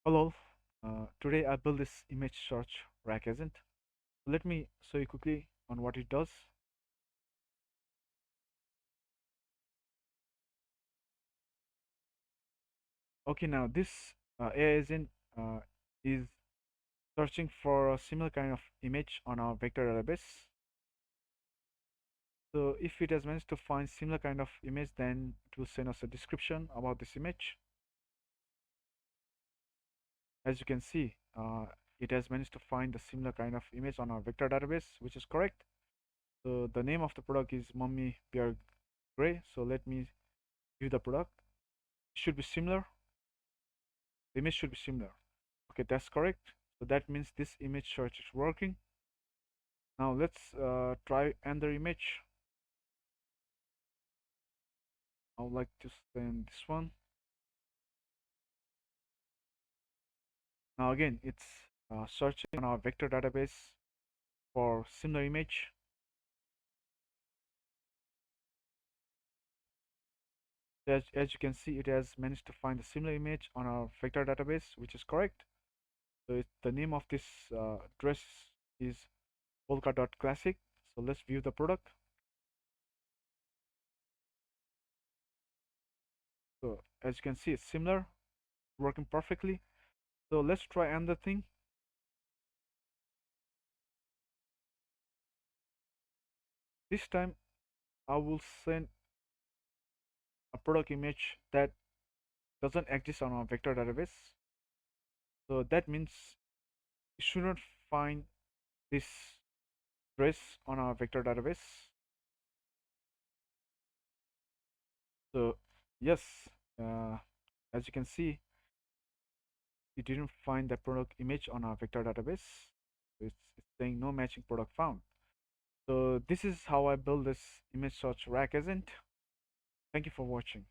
Hello, today I built this image search rack agent. Let me show you quickly on what it does. Okay, now this AI agent is searching for a similar kind of image on our vector database. So if it has managed to find similar kind of image, then it will send us a description about this image. As you can see, it has managed to find a similar kind of image on our vector database, which is correct. So the name of the product is Mummy Bear Gray. So let me view the product. It should be similar. The image should be similar. Okay, that's correct. So that means this image search is working. Now let's try another image. I would like to send this one. Now again, it's searching on our vector database for similar image. As you can see, it has managed to find a similar image on our vector database, which is correct. So the name of this dress is polka.classic. So let's view the product. So as you can see, it's similar, working perfectly. So let's try another thing. This time I will send a product image that doesn't exist on our vector database. So that means you shouldn't find this dress on our vector database. So yes, uh, as you can see, you didn't find the product image on our vector database. So it's saying no matching product found. So this is how I build this image search rack agent. Thank you for watching.